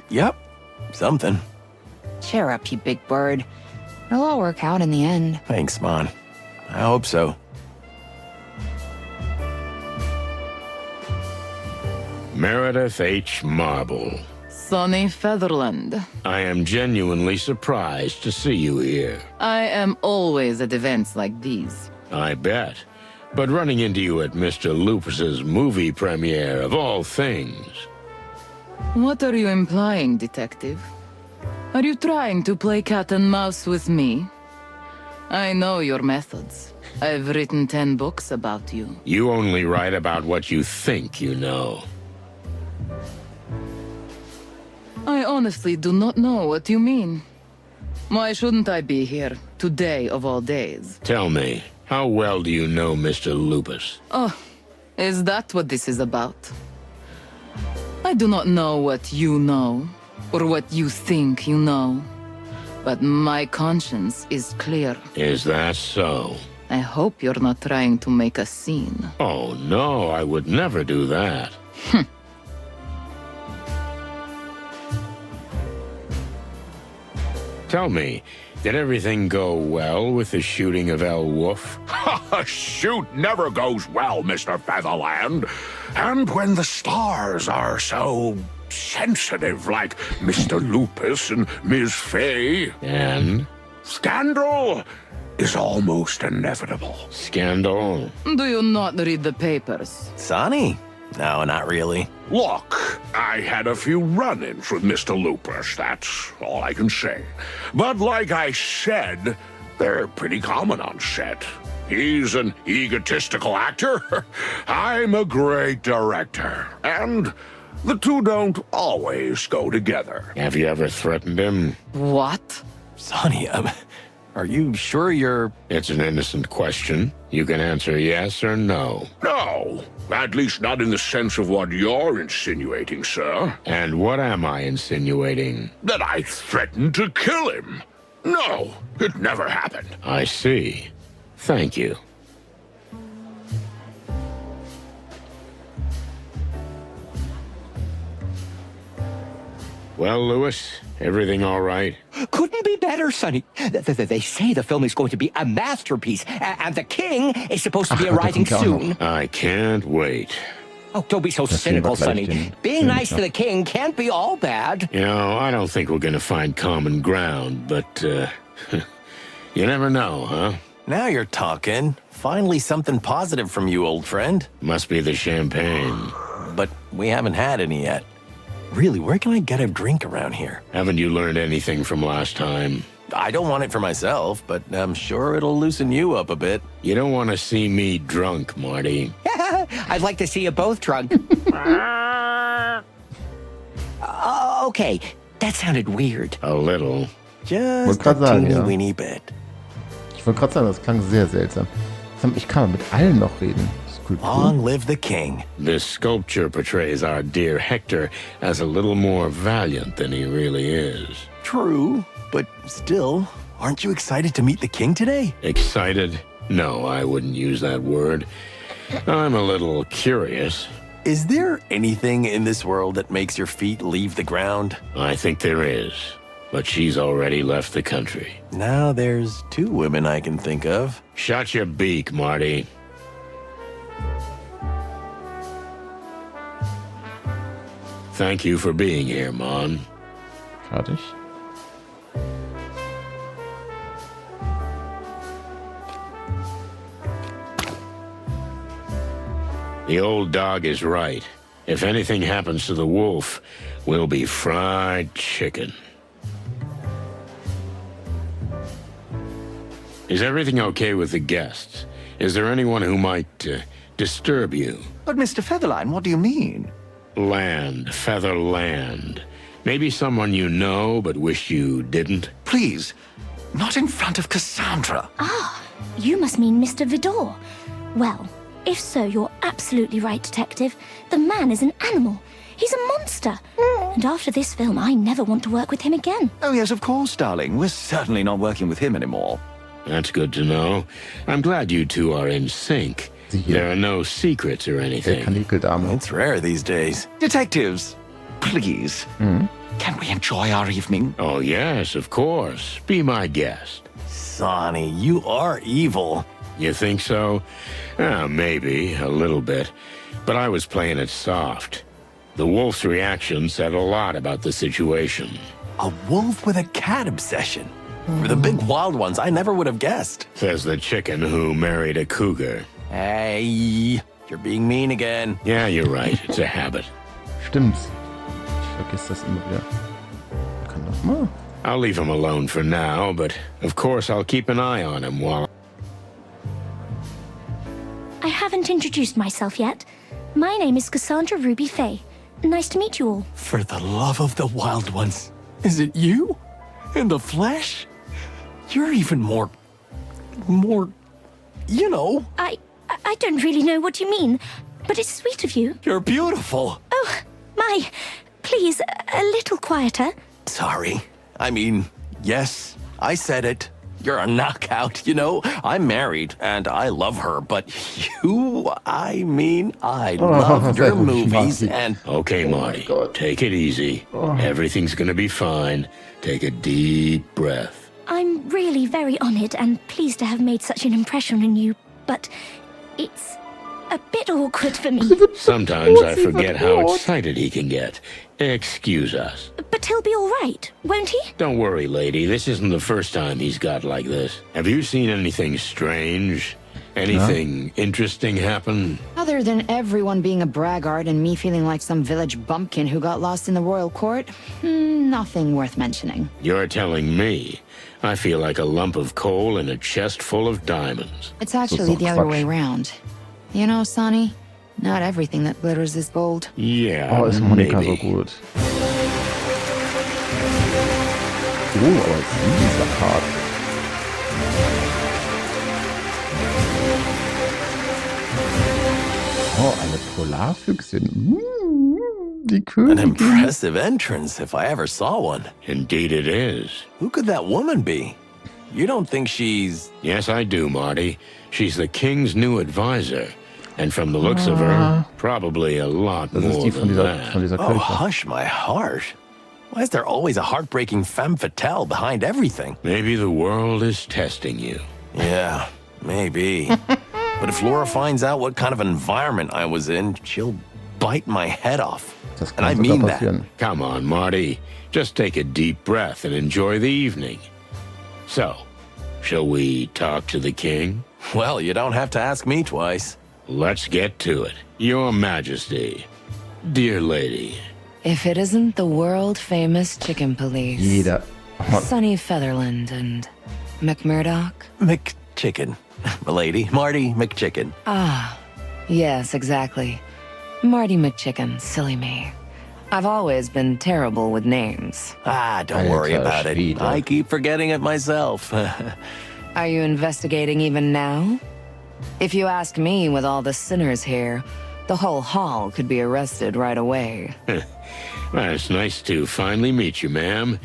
Yep. Something. Cheer up, you big bird. It'll all work out in the end. Thanks, Mon. I hope so. Meredith H. Marble. Sunny Featherland. I am genuinely surprised to see you here. I am always at events like these. I bet. But running into you at Mr. Lupus's movie premiere, of all things. What are you implying, detective? Are you trying to play cat and mouse with me? I know your methods. I've written 10 books about you. You only write about what you think you know. I honestly do not know what you mean. Why shouldn't I be here, today of all days? Tell me, how well do you know Mr. Lupus? Oh, is that what this is about? I do not know what you know, or what you think you know. But my conscience is clear. Is that so? I hope you're not trying to make a scene. Oh, no, I would never do that. Tell me, did everything go well with the shooting of El Wolf? A shoot never goes well, Mr. Featherland. And when the stars are so sensitive, like Mr. Lupus and Ms. Fay, And? scandal is almost inevitable. Scandal? Do you not read the papers? Sonny? No, not really. Look, I had a few run-ins with Mr. Lupus, that's all I can say. But like I said, they're pretty common on set. He's an egotistical actor. I'm a great director. And the two don't always go together. Have you ever threatened him? What? Sonny, are you sure you're... It's an innocent question. You can answer yes or no. No, at least not in the sense of what you're insinuating, sir. And what am I insinuating? That I threatened to kill him. No, it never happened. I see. Thank you. Well, Lewis, everything all right? Couldn't be better, Sonny. They say the film is going to be a masterpiece, and the king is supposed to be arriving soon. I can't wait. Oh, don't be so cynical, Sonny. Being nice to the king can't be all bad. You know, I don't think we're gonna find common ground, but, you never know, huh? Now you're talking. Finally something positive from you, old friend. Must be the champagne. But we haven't had any yet. Really, where can I get a drink around here? Haven't you learned anything from last time? I don't want it for myself, but I'm sure it'll loosen you up a bit. You don't want to see me drunk, Marty. I'd like to see you both drunk. Okay, that sounded weird. A little. Just Wollte a grad sagen, ja. teeny-weeny bit. Ich wollte gerade sagen, das klang sehr seltsam. Ich kann mit allen noch reden. Das ist cool. Long live the king. This sculpture portrays our dear Hector as a little more valiant than he really is. True, but still, aren't you excited to meet the king today? Excited? No, I wouldn't use that word. I'm a little curious. Is there anything in this world that makes your feet leave the ground? I think there is, but she's already left the country. Now there's two women I can think of. Shut your beak, Marty. Thank you for being here, Mon. Fertig. The old dog is right. If anything happens to the wolf, we'll be fried chicken. Is everything okay with the guests? Is there anyone who might disturb you? But Mr. Featherline, what do you mean? Land, feather land. Maybe someone you know but wish you didn't? Please, not in front of Cassandra. Ah, you must mean Mr. Vidor. Well, if so, you're absolutely right, Detective. The man is an animal. He's a monster. And after this film, I never want to work with him again. Oh, yes, of course, darling. We're certainly not working with him anymore. That's good to know. I'm glad you two are in sync. There are no secrets or Der anything. Kanikeldame. It's rare these days. Detectives, please. Can we enjoy our evening? Oh, yes, of course. Be my guest. Sonny, you are evil. You think so? Maybe, a little bit. But I was playing it soft. The wolf's reaction said a lot about the situation. A wolf with a cat obsession. For the big wild ones, I never would have guessed. Says the chicken who married a cougar. Hey, you're being mean again. Yeah, you're right. It's a habit. Stimmt's. Ich vergesse das immer wieder. Wir können doch mal. I'll leave him alone for now, but of course I'll keep an eye on him while... I haven't introduced myself yet. My name is Cassandra Ruby Faye. Nice to meet you all. For the love of the wild ones, is it you? In the flesh? You're even more, you know. I don't really know what you mean, but it's sweet of you. You're beautiful. Oh, my. Please, a little quieter. Sorry. I mean, yes, I said it. You're a knockout, you know. I'm married, and I love her, but you, I mean, I love your movies, and... Okay, Marty, take it easy. Everything's gonna be fine. Take a deep breath. I'm really very honored and pleased to have made such an impression on you, but it's a bit awkward for me. Sometimes I forget how excited he can get. Excuse us. But he'll be all right, won't he? Don't worry, lady. This isn't the first time he's got like this. Have you seen anything strange? Anything interesting happen? Other than everyone being a braggart and me feeling like some village bumpkin who got lost in the royal court, nothing worth mentioning. You're telling me. I feel like a lump of coal in a chest full of diamonds. It's actually the other way around. You know, Sonny, not everything that glitters is gold. Yeah, Oh, ist Monika so maybe. gut. Oh, aber sie ist ja hart. Oh, eine Polarfüchsin. Die An Königin. impressive entrance, if I ever saw one. Indeed it is. Who could that woman be? You don't think she's... Yes, I do, Marty. She's the king's new advisor. And from the looks of her, probably a lot Das ist more die von than dieser that. Oh, Kirche. hush my heart. Why is there always a heartbreaking femme fatale behind everything? Maybe the world is testing you. Yeah, maybe. But if Laura finds out what kind of environment I was in, she'll bite my head off. Das And I kann sogar mean that. passieren. Come on, Marty. Just take a deep breath and enjoy the evening. So, shall we talk to the king? Well, you don't have to ask me twice. Let's get to it. Your Majesty, dear lady. If it isn't the world-famous chicken police, Jeder. Oh, Sonny Featherland and McMurdoch. McChicken. Milady, Marty McChicken. Ah, yes, exactly. Marty McChicken, silly me. I've always been terrible with names. Ah, don't worry Alter about it. Schwede. I keep forgetting it myself. Are you investigating even now? If you ask me, with all the sinners here, the whole hall could be arrested right away. Well, it's nice to finally meet you, ma'am.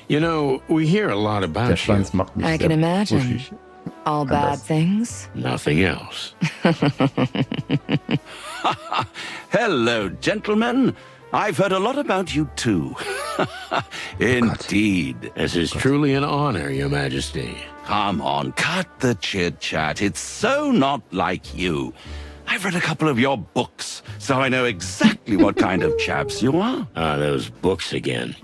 You know, we hear a lot der about you. Schwanz macht mich I sehr can imagine. buschig. All bad things? Nothing else. Hello, gentlemen. I've heard a lot about you too. Indeed. This is truly an honor, Your Majesty. Come on, cut the chit-chat. It's so not like you. I've read a couple of your books, so I know exactly what kind of chaps you are. Ah, those books again.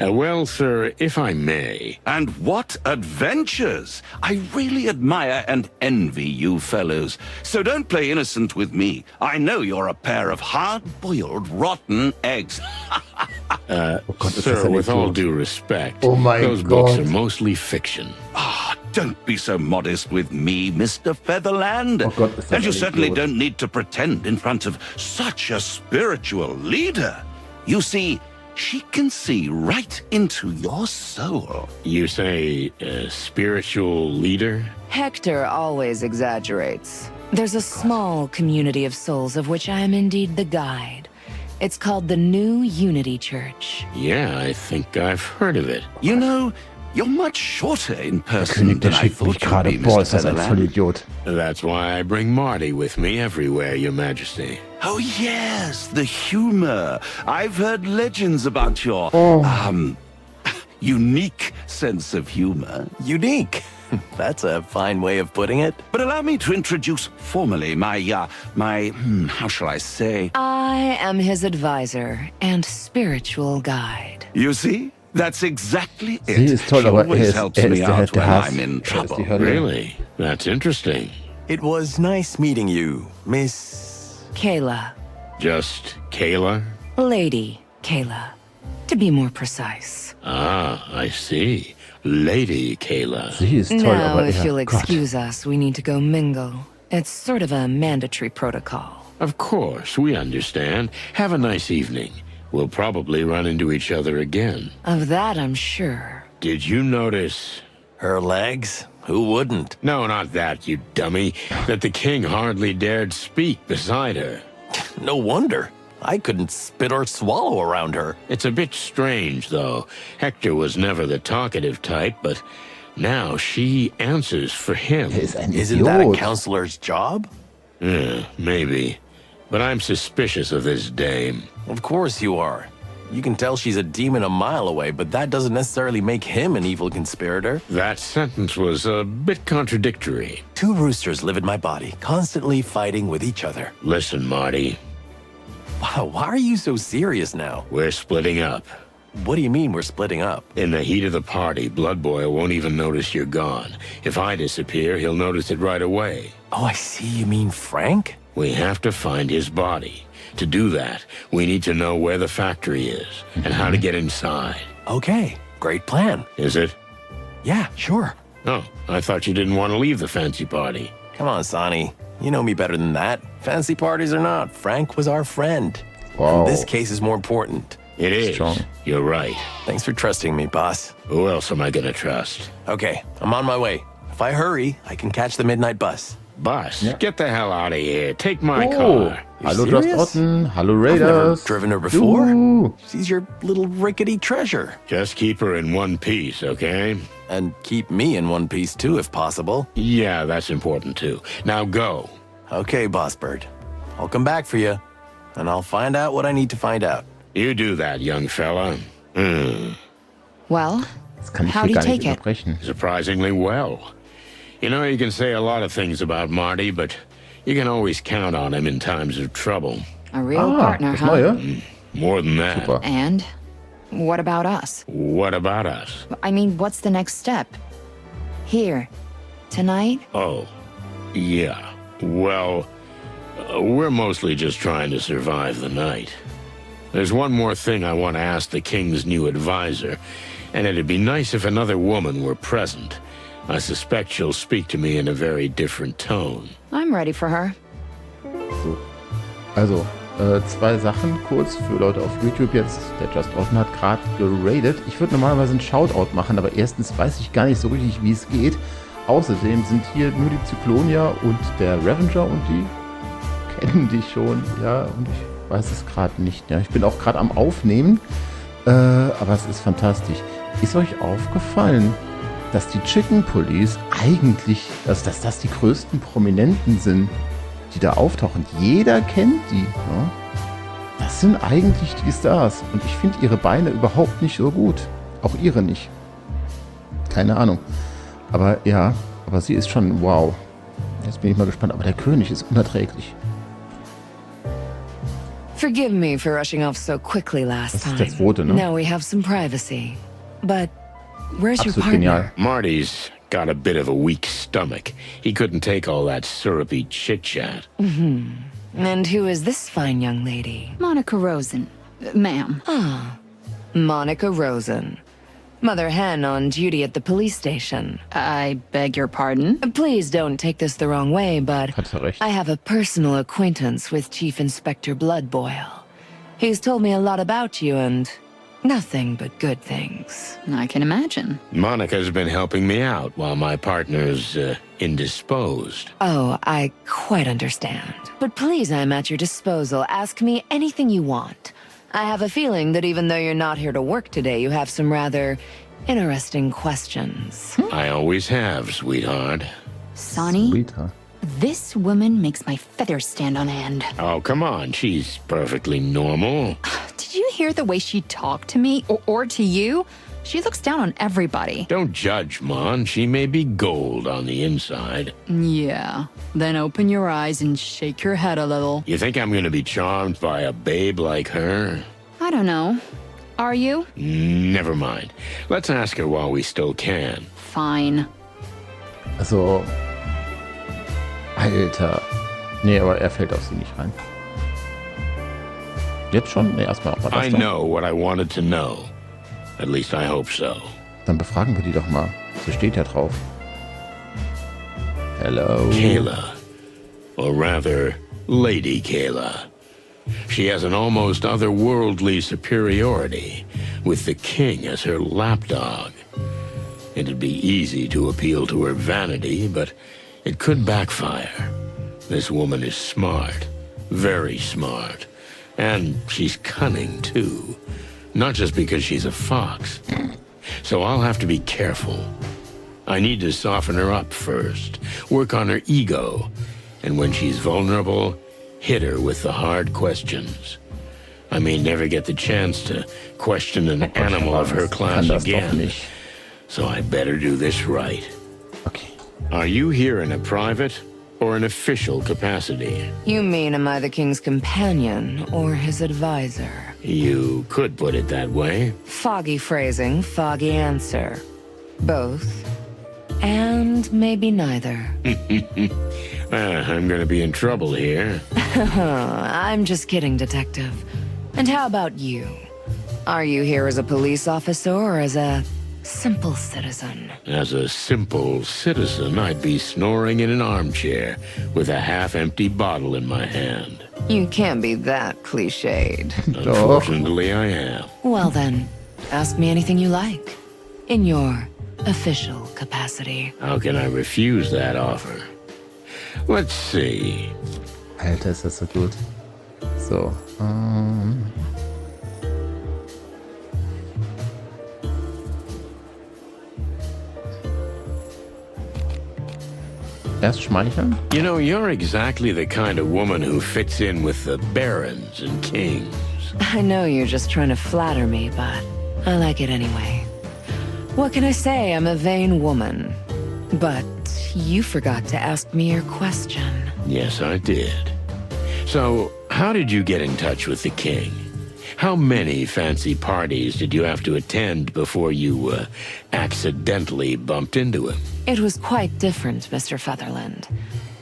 Well, sir, if I may. And what adventures! I really admire and envy you fellows. So don't play innocent with me. I know you're a pair of hard-boiled, rotten eggs. Gott, ist das Sir, ein with all Idiot. due respect, Oh my those books God. are mostly fiction. Ah, don't be so modest with me, Mr. Featherland. Oh Gott, ist das And you ein certainly Idiot. don't need to pretend in front of such a spiritual leader. You see, she can see right into your soul. You say, spiritual leader? Hector always exaggerates. There's a small community of souls of which I am indeed the guide. It's called the New Unity Church. Yeah, I think I've heard of it. You know, You're much shorter in Der person König, der than I schickt mich thought you'd gerade. be, Boah, Mr. ist das ein Featherland. Vollidiot. That's why I bring Marty with me everywhere, Your Majesty. Oh, yes, the humor. I've heard legends about your, unique sense of humor. Unique. That's a fine way of putting it. But allow me to introduce formally how shall I say? I am his advisor and spiritual guide. You see? That's exactly it. Sie ist toll, She aber always ist helps der me out der when Hass. I'm in Ist trouble. die Hölle. Really? That's interesting. It was nice meeting you, Miss... Kayla. Just Kayla? Lady Kayla. To be more precise. Ah, I see. Lady Kayla. Sie ist toll, Now, aber if you'll ja, Gott. excuse us, we need to go mingle. It's sort of a mandatory protocol. Of course, we understand. Have a nice evening. We'll probably run into each other again. Of that, I'm sure. Did you notice? Her legs? Who wouldn't? No, not that, you dummy. That the king hardly dared speak beside her. No wonder. I couldn't spit or swallow around her. It's a bit strange, though. Hector was never the talkative type, but now she answers for him. Er ist ein Isn't that a Idiot. counselor's job? Yeah, maybe. But I'm suspicious of this dame. Of course you are. You can tell she's a demon a mile away, but that doesn't necessarily make him an evil conspirator. That sentence was a bit contradictory. Two roosters live in my body, constantly fighting with each other. Listen, Marty, Wow, why are you so serious now? we're splitting up. What do you mean we're splitting up? In the heat of the party, Blood Boy won't even notice you're gone. If I disappear, he'll notice it right away. Oh, I see. You mean Frank? We have to find his body. To do that, we need to know where the factory is and how to get inside. Okay, great plan. Is it? Yeah, sure. Oh, I thought you didn't want to leave the fancy party. Come on, Sonny. You know me better than that. Fancy parties or not, Frank was our friend. Wow. And this case is more important. It is. Strong. You're right. Thanks for trusting me, boss. Who else am I gonna trust? Okay, I'm on my way. If I hurry, I can catch the midnight bus. Boss, Yeah. get the hell out of here. Take my Oh, car. hallo serious? Just Otten, hallo I've never Raiders. driven her before. Juhu. She's your little rickety treasure. Just keep her in one piece, okay? And keep me in one piece too, if possible. Yeah, that's important too. Now go. Okay, Boss Bird. I'll come back for you, and I'll find out what I need to find out. You do that, young fella. Well, Das kann ich how'd hier he gar nicht take it? unterbrechen. Surprisingly well. You know, you can say a lot of things about Marty, but you can always count on him in times of trouble. A real partner, das huh? Neue? More than that. Super. And what about us? What about us? I mean, what's the next step? Here, tonight? Oh, yeah. Well, we're mostly just trying to survive the night. There's one more thing I want to ask the king's new advisor, and it'd be nice if another woman were present. I suspect she'll speak to me in a very different tone. I'm ready for her. So. Also, zwei Sachen kurz für Leute auf YouTube jetzt. Der Just Otten hat gerade geradet. Ich würde normalerweise einen Shoutout machen, aber erstens weiß ich gar nicht so richtig, wie es geht. Außerdem sind hier nur die Zyklonia und der Revenger und die kennen dich schon. Ja, und ich weiß es gerade nicht. Ja, ich bin auch gerade am Aufnehmen, aber es ist fantastisch. Ist euch aufgefallen, dass die Chicken Police eigentlich, dass das die größten Prominenten sind, die da auftauchen? Jeder kennt die. Ne? Das sind eigentlich die Stars. Und ich finde ihre Beine überhaupt nicht so gut. Auch ihre nicht. Keine Ahnung. Aber ja, aber sie ist schon wow. Jetzt bin ich mal gespannt. Aber der König ist unerträglich. Forgive me for rushing off so quickly last Das ist time. der zweite, ne? Now we have some privacy. But where's your Absolut partner? genial. Marty's got a bit of a weak stomach. He couldn't take all that syrupy chit-chat. And who is this fine young lady? Monica Rosen, ma'am. Monica Rosen. Mother Hen on duty at the police station. I beg your pardon? Please don't take this the wrong way, but Hat er recht. I have a personal acquaintance with Chief Inspector Bloodboil. He's told me a lot about you and nothing but good things. I can imagine. Monica's been helping me out while my partner's indisposed. Oh, I quite understand. But please, I'm at your disposal. Ask me anything you want. I have a feeling that even though you're not here to work today, you have some rather interesting questions. I always have, sweetheart. Sonny, Sweet, huh? this woman makes my feathers stand on end. Oh, come on. She's perfectly normal. Did you hear the way she talked to me or to you? She looks down on everybody. Don't judge, Mon. She may be gold on the inside. Yeah. Then open your eyes and shake your head a little. You think I'm going to be charmed by a babe like her? I don't know. Are you? Never mind. Let's ask her while we still can. Fine. Also. Alter. Nee, aber er fällt auf sie nicht rein. Jetzt schon? Nee, erstmal auch mal I das da. know what I wanted to know. At least I hope so. Dann befragen wir die doch mal. Sie steht ja drauf. Hello. Kayla. Or rather, Lady Kayla. She has an almost otherworldly superiority, with the king as her lapdog. It'd be easy to appeal to her vanity, but it could backfire. This woman is smart. Very smart. And she's cunning, too. Not just because she's a fox. So I'll have to be careful. I need to soften her up first, work on her ego, and when she's vulnerable, hit her with the hard questions. I may never get the chance to question an animal of her class again, so I better do this right. Okay. Are you here in a private or an official capacity? You mean, am I the king's companion or his advisor? You could put it that way. Foggy phrasing, foggy answer. Both. And maybe neither. I'm gonna be in trouble here. I'm just kidding, Detective. And how about you? Are you here as a police officer or as a simple citizen? As a simple citizen, I'd be snoring in an armchair with a half-empty bottle in my hand. You can't be that cliched. Unfortunately, I am. Well then, ask me anything you like. In your official capacity. How can I refuse that offer? Let's see. Alter, ist das so gut. So. Erst schmeicheln? You know, you're exactly the kind of woman who fits in with the barons and kings. I know you're just trying to flatter me, but I like it anyway. What can I say? I'm a vain woman. But you forgot to ask me your question. Yes, I did. So, how did you get in touch with the king? How many fancy parties did you have to attend before you accidentally bumped into him? It was quite different, Mr. Featherland.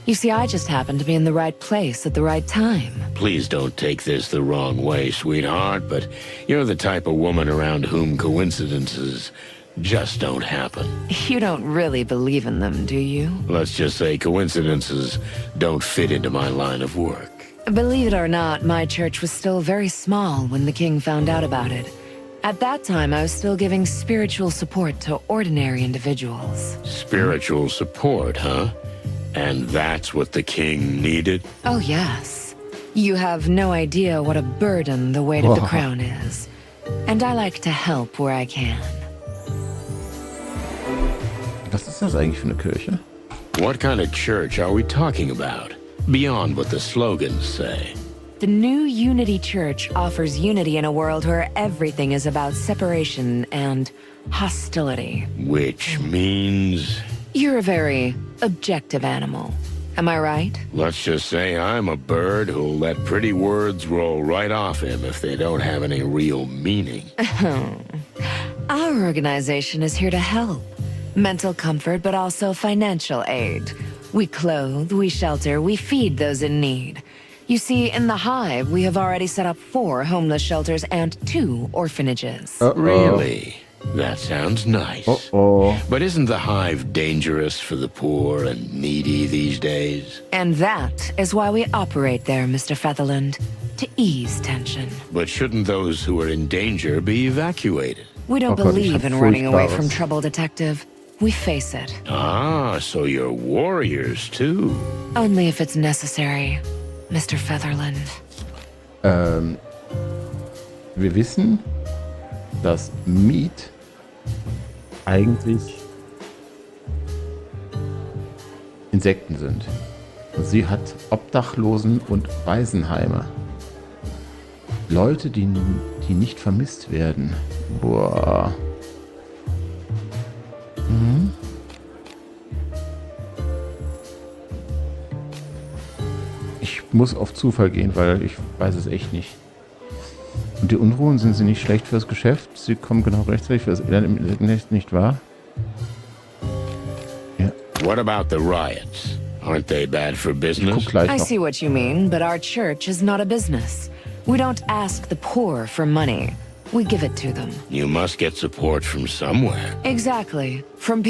You see, I just happened to be in the right place at the right time. Please don't take this the wrong way, sweetheart, but you're the type of woman around whom coincidences just don't happen. You don't really believe in them, do you? Let's just say coincidences don't fit into my line of work. Believe it or not, my church was still very small when the king found out about it. At that time, I was still giving spiritual support to ordinary individuals. Spiritual support, huh? And that's what the king needed? Oh, yes. You have no idea what a burden the weight of the crown is. And I like to help where I can. Was ist das eigentlich für eine Kirche? What kind of church are we talking about? Beyond what the slogans say. The new Unity Church offers unity in a world where everything is about separation and hostility. Which means... You're a very objective animal. Am I right? Let's just say I'm a bird who'll let pretty words roll right off him if they don't have any real meaning. Our organization is here to help. Mental comfort, but also financial aid. We clothe, we shelter, we feed those in need. You see, in the Hive, we have already set up 4 homeless shelters and 2 orphanages. Really? That sounds nice. But isn't the Hive dangerous for the poor and needy these days? And that is why we operate there, Mr. Featherland, to ease tension. But shouldn't those who are in danger be evacuated? We don't believe in running away from trouble, Detective. We face it. Ah, so you're warriors, too. Only if it's necessary, Mr. Featherland. Wir wissen, dass Meat eigentlich Insekten sind. Sie hat Obdachlosen- und Waisenheime. Leute, die nicht vermisst werden. Boah. Mhm. Ich muss auf Zufall gehen, weil ich weiß es echt nicht. Und die Unruhen, sind sie nicht schlecht fürs Geschäft? Sie kommen genau rechtzeitig für das Elend im Internet, nicht wahr? Ja. What about the riots? Aren't they bad for Ich business? guck gleich I noch. see what you mean, but our church is not a business. We don't ask the poor for money. We give it to them. You must get support from somewhere. Exactly. From